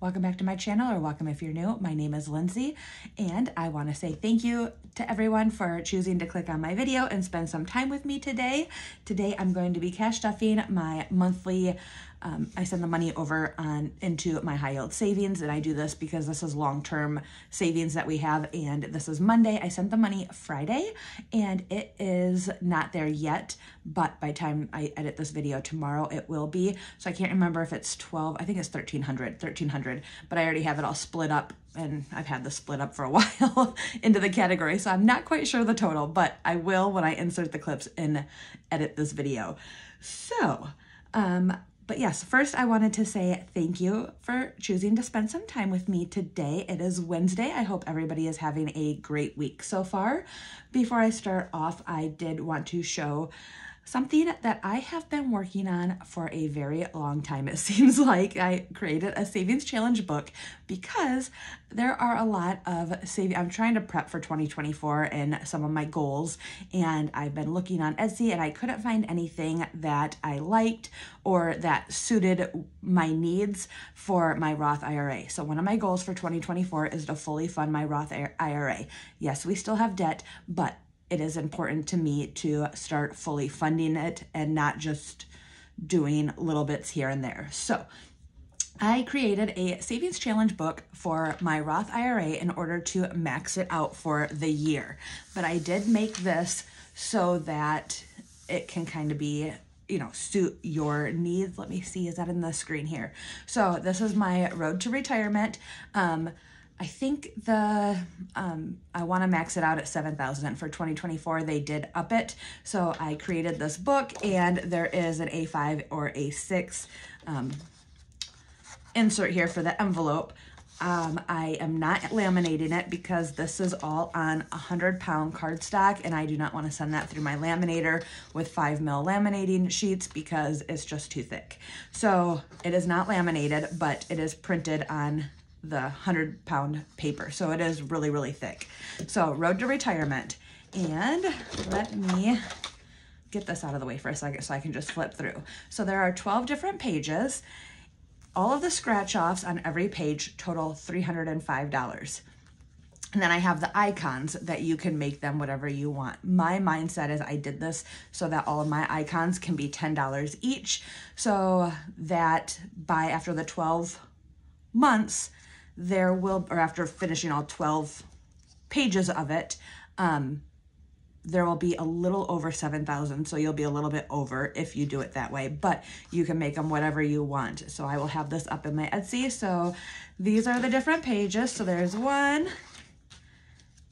welcome back to my channel, or welcome if you're new. My name is Lindsay, and I want to say thank you to everyone for choosing to click on my video and spend some time with me today. Today I'm going to be cash stuffing my monthly, I send the money over into my high yield savings, and I do this because this is long-term savings that we have, and this is Monday. I sent the money Friday, and it is not there yet, but by the time I edit this video tomorrow, it will be. So I can't remember if it's 12, I think it's 1300, but I already have it all split up, and I've had this split up for a while into the category, so I'm not quite sure the total, but I will when I insert the clips and edit this video. So, but yes, first I wanted to say thank you for choosing to spend some time with me today. It is Wednesday. I hope everybody is having a great week so far. Before I start off, I did want to show something that I have been working on for a very long time. It seems like I created a savings challenge book because there are a lot of saving. I'm trying to prep for 2024 and some of my goals, and I've been looking on Etsy and I couldn't find anything that I liked or that suited my needs for my Roth IRA. So one of my goals for 2024 is to fully fund my Roth IRA. Yes, we still have debt, but it is important to me to start fully funding it and not just doing little bits here and there. So I created a savings challenge book for my Roth IRA in order to max it out for the year. But I did make this so that it can kind of be, you know, suit your needs. Let me see, is that in the screen here? So this is my road to retirement. I think I want to max it out at 7,000 for 2024. They did up it. So I created this book, and there is an A5 or A6 insert here for the envelope. I am not laminating it because this is all on 100-pound cardstock, and I do not want to send that through my laminator with 5mm laminating sheets because it's just too thick. So it is not laminated, but it is printed on the 100-pound paper. So it is really, really thick. So Road to Retirement. And let me get this out of the way for a second so I can just flip through. So there are 12 different pages. All of the scratch-offs on every page total $305. And then I have the icons that you can make them whatever you want. My mindset is I did this so that all of my icons can be $10 each, so that after the 12 months, or after finishing all 12 pages of it, there will be a little over 7,000. So you'll be a little bit over if you do it that way, but you can make them whatever you want. So I will have this up in my Etsy. So these are the different pages. So there's 1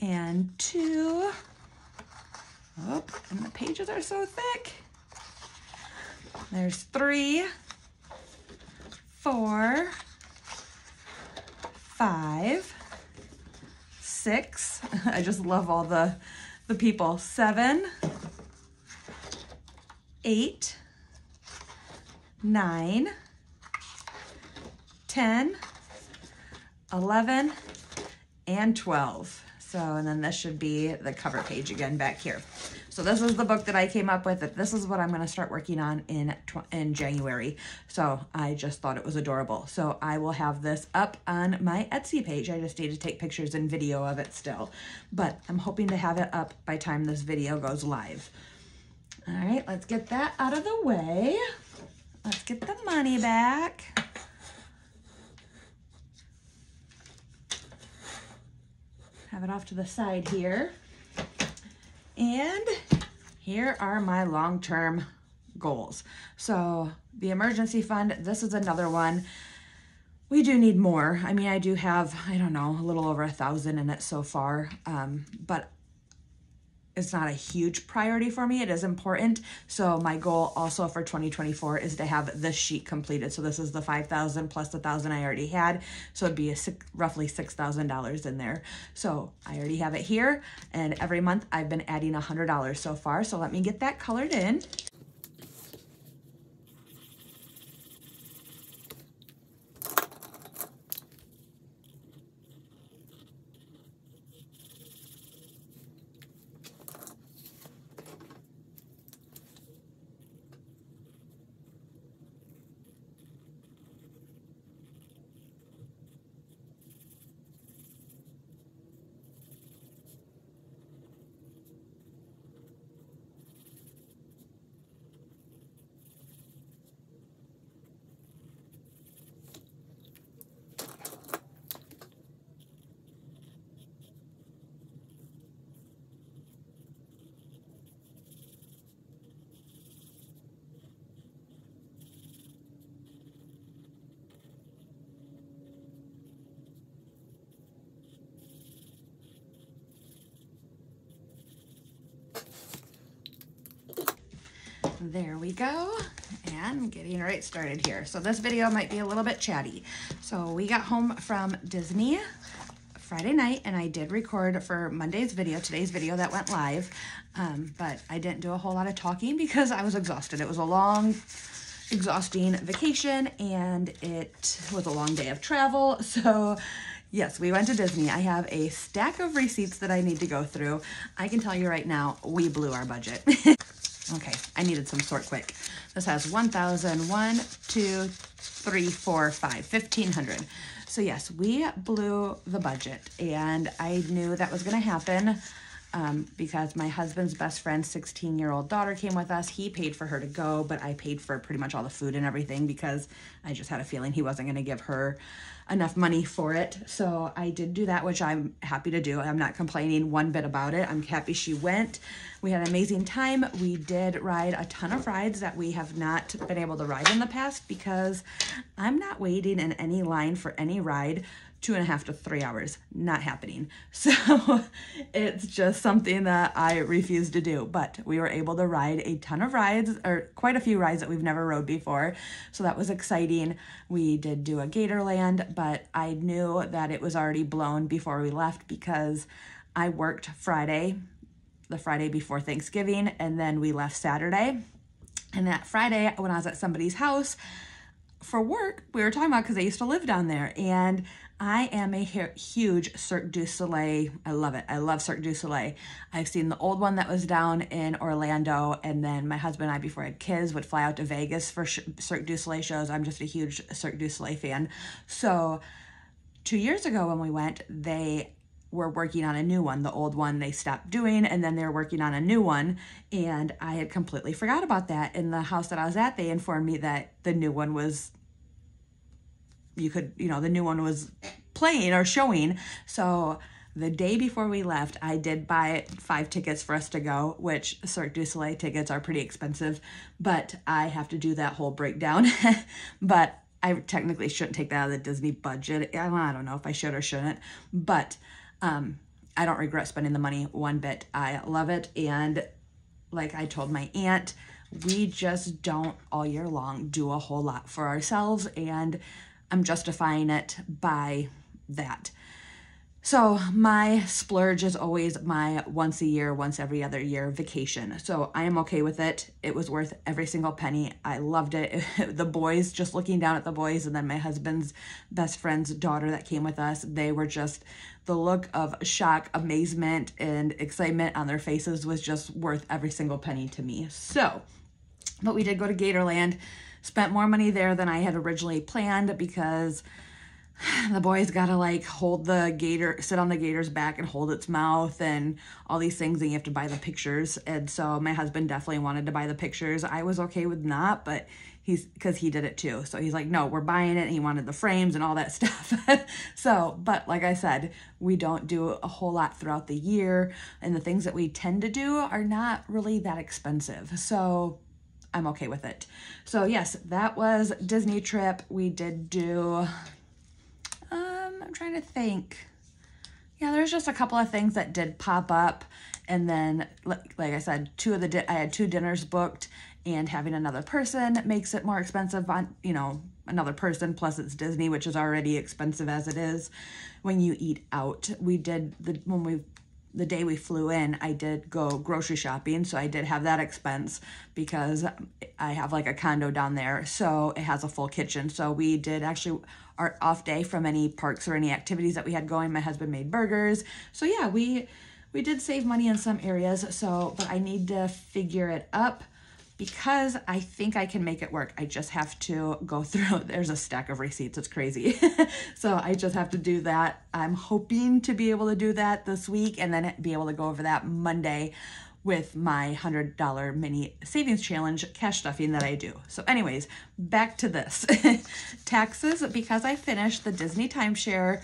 and 2. Oh, and the pages are so thick. There's 3, 4, 5, 6, I just love all the people, 7, 8, 9, 10, 11, and 12. So, and then this should be the cover page again back here. So this is the book that I came up with. This is what I'm going to start working on in January. So I just thought it was adorable. So I will have this up on my Etsy page. I just need to take pictures and video of it still. But I'm hoping to have it up by the time this video goes live. All right, let's get that out of the way. Let's get the money back. Have it off to the side here. And here are my long-term goals. So the emergency fund, this is another one. We do need more. I mean, I do have, I don't know, a little over 1,000 in it so far, but it's not a huge priority for me. It is important. So my goal also for 2024 is to have this sheet completed. So this is the 5,000 plus the 1,000 I already had. So it'd be roughly $6,000 in there. So I already have it here. And every month I've been adding $100 so far. So let me get that colored in. There we go, and getting right started here. So this video might be a little bit chatty. So we got home from Disney Friday night, and I did record for Monday's video, today's video that went live, but I didn't do a whole lot of talking because I was exhausted. It was a long, exhausting vacation, and it was a long day of travel. So yes, we went to Disney. I have a stack of receipts that I need to go through. I can tell you right now, we blew our budget. Okay, I needed some sort quick. This has 1,000, 1, 2, 3, 4, 5, 1,500. So yes, we blew the budget, and I knew that was gonna happen because my husband's best friend's 16-year-old daughter came with us. He paid for her to go, but I paid for pretty much all the food and everything because I just had a feeling he wasn't gonna give her enough money for it. So I did do that, which I'm happy to do. I'm not complaining one bit about it. I'm happy she went. We had an amazing time. We did ride a ton of rides that we have not been able to ride in the past because I'm not waiting in any line for any ride 2.5 to 3 hours. Not happening. So it's just something that I refuse to do. But we were able to ride a ton of rides, or quite a few rides that we've never rode before. So that was exciting. We did do a Gatorland, but I knew that it was already blown before we left because I worked Friday, the Friday before Thanksgiving, and then we left Saturday. And that Friday, when I was at somebody's house for work, we were talking about, because I used to live down there, and I am a huge Cirque du Soleil. I love it. I love Cirque du Soleil. I've seen the old one that was down in Orlando, and then my husband and I, before I had kids, would fly out to Vegas for Cirque du Soleil shows. I'm just a huge Cirque du Soleil fan. So 2 years ago when we went, they were working on a new one. The old one they stopped doing, and then they were working on a new one, and I had completely forgot about that. In the house that I was at, they informed me that the new one was, the new one was playing or showing. So the day before we left, I did buy 5 tickets for us to go, which Cirque du Soleil tickets are pretty expensive, but I have to do that whole breakdown. But I technically shouldn't take that out of the Disney budget. I don't know if I should or shouldn't, but I don't regret spending the money one bit. I love it. And like I told my aunt, we just don't all year long do a whole lot for ourselves, and I'm justifying it by that. So my splurge is always my once a year, once every other year vacation. So I am okay with it. It was worth every single penny. I loved it. The boys, just looking down at the boys, and then my husband's best friend's daughter that came with us, they were just, the look of shock, amazement, and excitement on their faces was just worth every single penny to me. So, but we did go to Gatorland, spent more money there than I had originally planned because the boys gotta like hold the gator, sit on the gator's back and hold its mouth and all these things, and you have to buy the pictures. And so my husband definitely wanted to buy the pictures. I was okay with not, but because he did it too. So he's like, no, we're buying it. And he wanted the frames and all that stuff. So, but like I said, we don't do a whole lot throughout the year, and the things that we tend to do are not really that expensive. So I'm okay with it. So yes, that was Disney trip. We did do, I'm trying to think. Yeah, there's just a couple of things that did pop up. And then, like I said, I had 2 dinners booked, and having another person makes it more expensive on, another person, plus it's Disney, which is already expensive as it is when you eat out. We did, the day we flew in, I did go grocery shopping, so I did have that expense because I have like a condo down there, so it has a full kitchen. So we did actually, our off day from any parks or any activities that we had going, my husband made burgers. So yeah, we did save money in some areas, so, but I need to figure it up because I think I can make it work. I just have to go through, there's a stack of receipts, it's crazy. So I just have to do that. I'm hoping to be able to do that this week and then be able to go over that Monday with my $100 mini savings challenge cash stuffing that I do. So anyways, back to this. Taxes, because I finished the Disney timeshare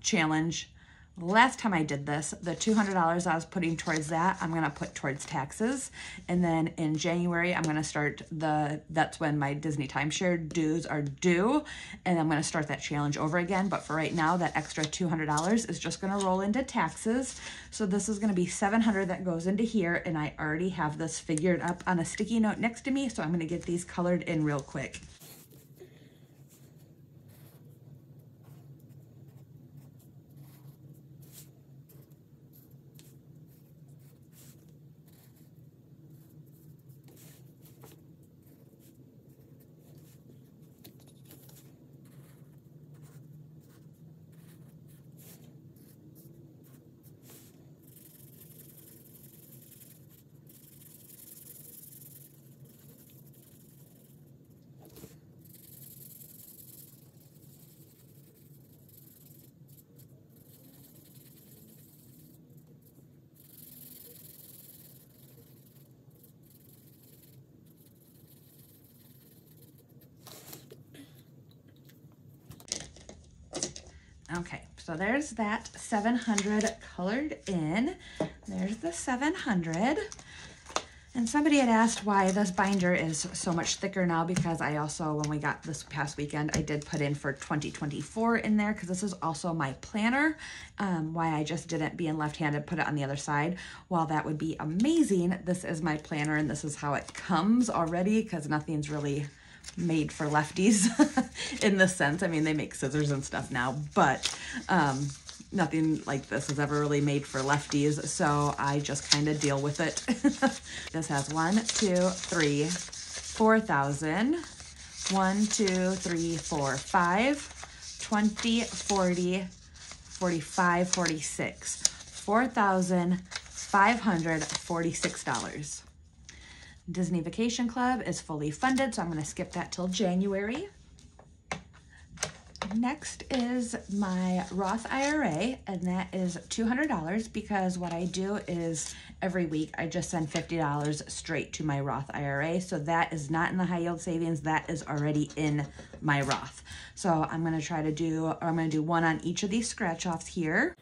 challenge last time I did this, the $200 I was putting towards that, I'm gonna put towards taxes. And then in January, I'm gonna start that's when my Disney timeshare dues are due. And I'm gonna start that challenge over again. But for right now, that extra $200 is just gonna roll into taxes. So this is gonna be $700 that goes into here. And I already have this figured up on a sticky note next to me. So I'm gonna get these colored in real quick. Okay, so there's that 700 colored in. There's the 700. And somebody had asked why this binder is so much thicker now, because I also, when we got this past weekend, I did put in for 2024 in there, because this is also my planner. Why I just didn't, being left-handed, put it on the other side. While that would be amazing, this is my planner and this is how it comes already, because nothing's really made for lefties in this sense. I mean, they make scissors and stuff now, but nothing like this is ever really made for lefties, so I just kind of deal with it. This has 1, 2, 3, 4,000, 1, 2, 3, 4, 5, 20, 40, 45, 46, $4,546. Disney Vacation Club is fully funded, so I'm going to skip that till January. Next is my Roth IRA, and that is $200, because what I do is every week I just send $50 straight to my Roth IRA. So that is not in the high yield savings, that is already in my Roth. So I'm going to try to do, or I'm going to do one on each of these scratch offs here. Here.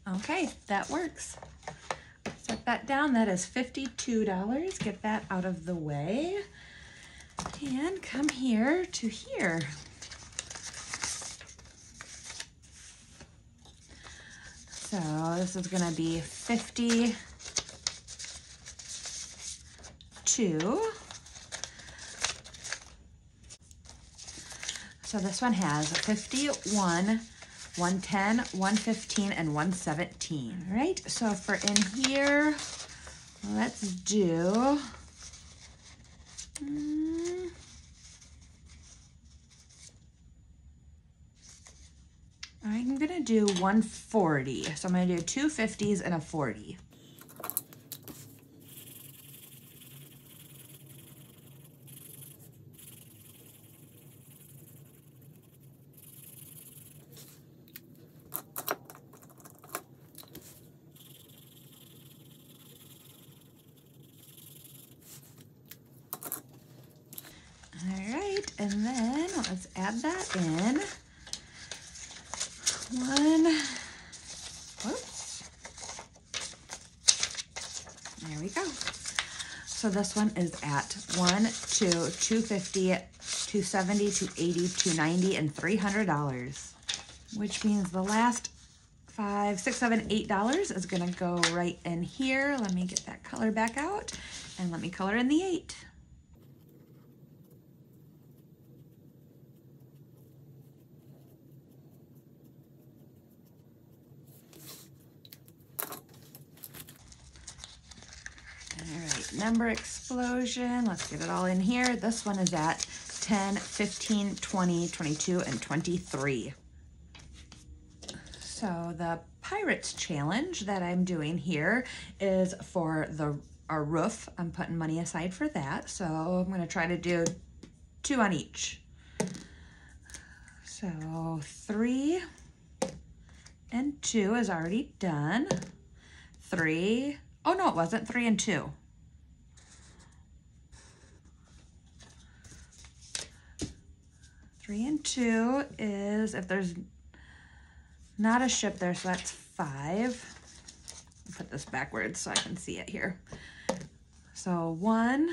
Okay, that works. Set that down. That is $52. Get that out of the way. And come here to here. So this is gonna be 52. So this one has 51, 110, 115, and 117, right? So for in here, let's do, I'm gonna do 140. So I'm gonna do 2 50s and a 40. All right, and then let's add that in. Whoops. There we go. So this one is at 1, 2, 250, 270, 280, 290, and $300, which means the last $5, $6, $7, $8 is gonna go right in here. Let me get that color back out and let me color in the 8. number explosion. Let's get it all in here. This one is at 10, 15, 20, 22, and 23. So the Pirates challenge that I'm doing here is for our roof. I'm putting money aside for that. So I'm gonna try to do 2 on each. So 3 and 2 is already done. 3, oh no, it wasn't 3 and 2. 3 and 2 is, if there's not a ship there, so that's 5. I'll put this backwards so I can see it here. So 1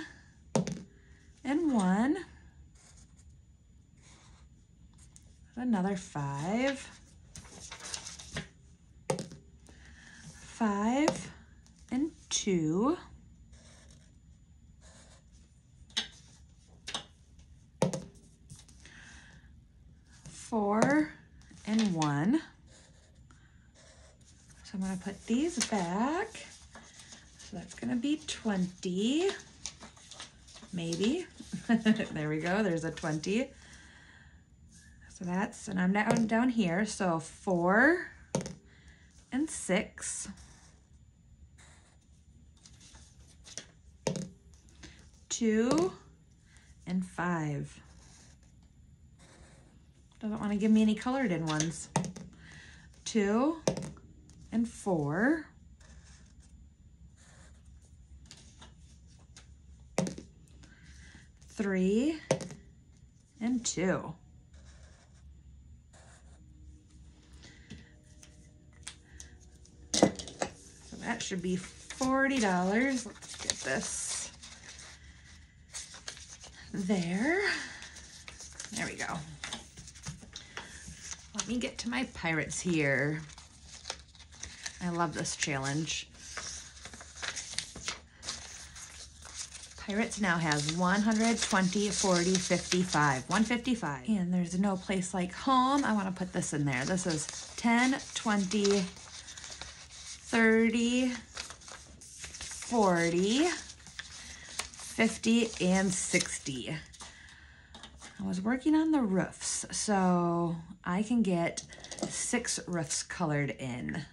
and 1. Another 5. 5 and 2. 4 and 1. So I'm going to put these back. So that's going to be 20. Maybe. There we go. There's a 20. So that's, and I'm down here. So 4 and 6. 2 and 5. Doesn't want to give me any colored in ones. 2 and 4. 3 and 2. So that should be $40. Let's get this there. There we go. Let me get to my Pirates here. I love this challenge. Pirates now has 120, 40, 55, 155. And there's no place like home. I want to put this in there. This is 10, 20, 30, 40, 50, and 60. I was working on the roofs, so I can get 6 roofs colored in.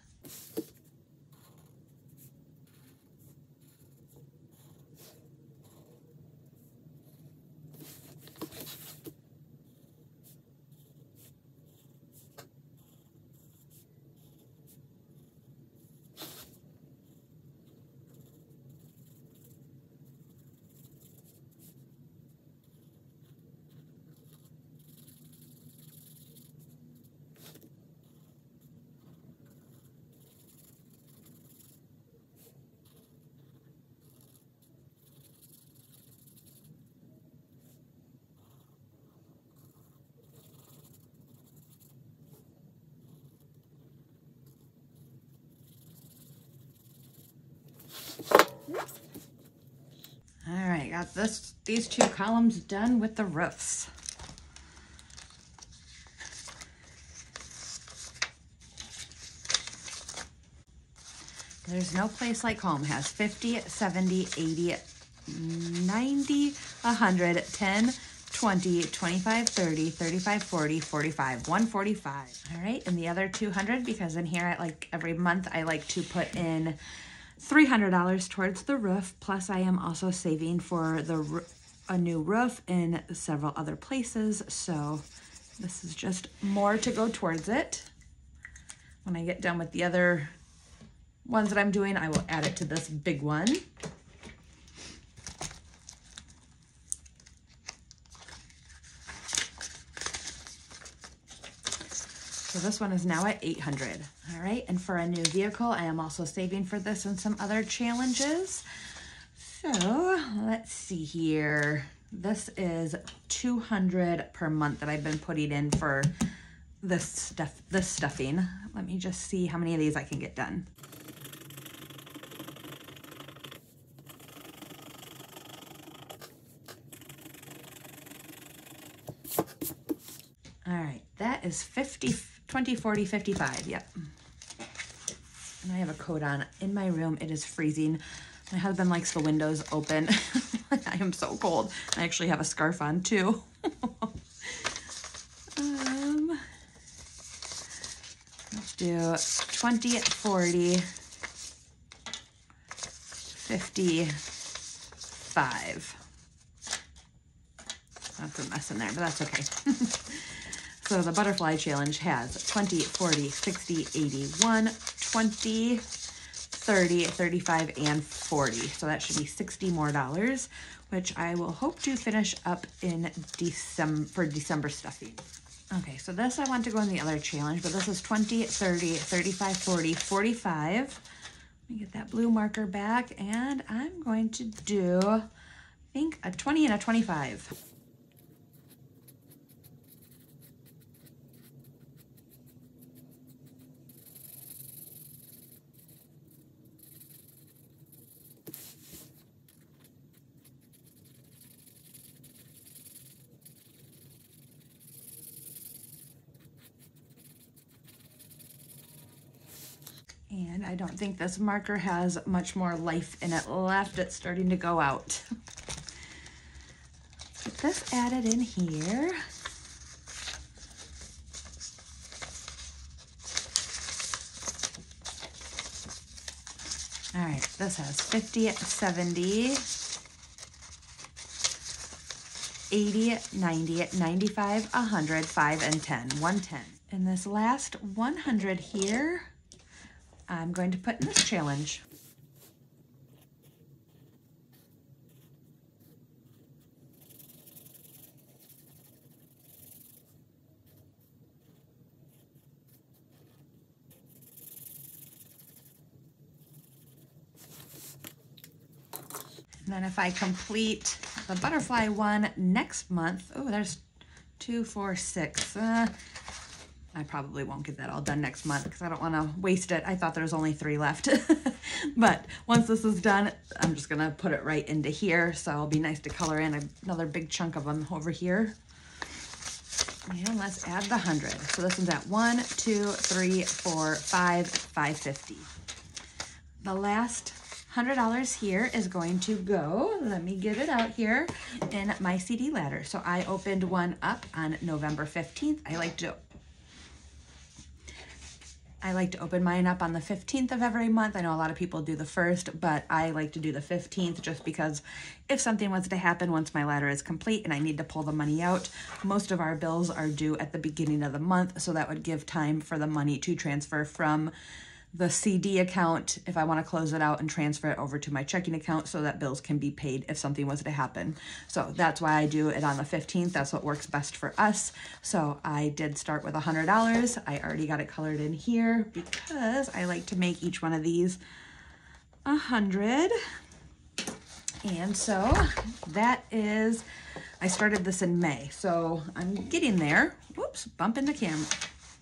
All right, got these 2 columns done with the roofs. There's no place like home has 50, 70, 80, 90, 100, 10, 20, 25, 30, 35, 40, 45, 145. All right, and the other 200, because in here, every month, I like to put in $300 towards the roof, plus I am also saving for a new roof in several other places, so this is just more to go towards it. When I get done with the other ones that I'm doing, I will add it to this big one. So this one is now at 800. All right, and for a new vehicle, I am also saving for this and some other challenges. So let's see here. This is 200 per month that I've been putting in for this stuffing. Let me just see how many of these I can get done. All right, that is 50, 20, 40, 55, yep. And I have a coat on. In my room, it is freezing. My husband likes the windows open. I am so cold. I actually have a scarf on too. Let's do 20, 40, 55. That's a mess in there, but that's okay. So the butterfly challenge has 20, 40, 60, 80, 1, 20, 30, 35, and 40. So that should be $60 more, which I will hope to finish up in December for December stuffing. Okay, so this I want to go in the other challenge, but this is 20, 30, 35, 40, 45. Let me get that blue marker back, and I'm going to do, I think, a 20 and a 25. And I don't think this marker has much more life in it left. It's starting to go out. Get this added in here. All right, this has 50, 70, 80, 90, 95, 100, 5, and 10. 110. And this last 100 here, I'm going to put in this challenge. And then if I complete the butterfly one next month, oh, there's 2, 4, 6. I probably won't get that all done next month because I don't want to waste it. I thought there was only 3 left. But once this is done, I'm just going to put it right into here. So it'll be nice to color in another big chunk of them over here. And let's add the 100. So this one's at 1, 2, 3, 4, 5, 550. The last $100 here is going to go, let me get it out here, in my CD ladder. So I opened one up on November 15th. I like to open mine up on the 15th of every month. I know a lot of people do the 1st, but I like to do the 15th just because if something was to happen once my ladder is complete and I need to pull the money out, most of our bills are due at the beginning of the month, so that would give time for the money to transfer from the CD account if I want to close it out and transfer it over to my checking account so that bills can be paid if something was to happen. So that's why I do it on the 15th. That's what works best for us. So I did start with $100. I already got it colored in here because I like to make each one of these 100. And so that is, I started this in May. So I'm getting there. Whoops, bumping the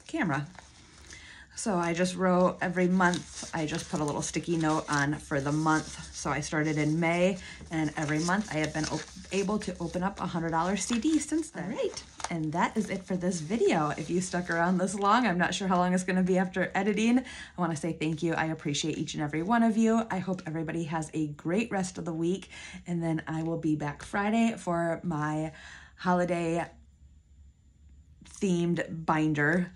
camera. So I just wrote every month, I just put a little sticky note on for the month. So I started in May, and every month I have been able to open up a $100 CD since then. All right, and that is it for this video. If you stuck around this long, I'm not sure how long it's gonna be after editing. I wanna say thank you. I appreciate each and every one of you. I hope everybody has a great rest of the week, and then I will be back Friday for my holiday themed binder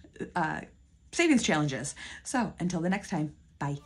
savings challenges. So until the next time, bye.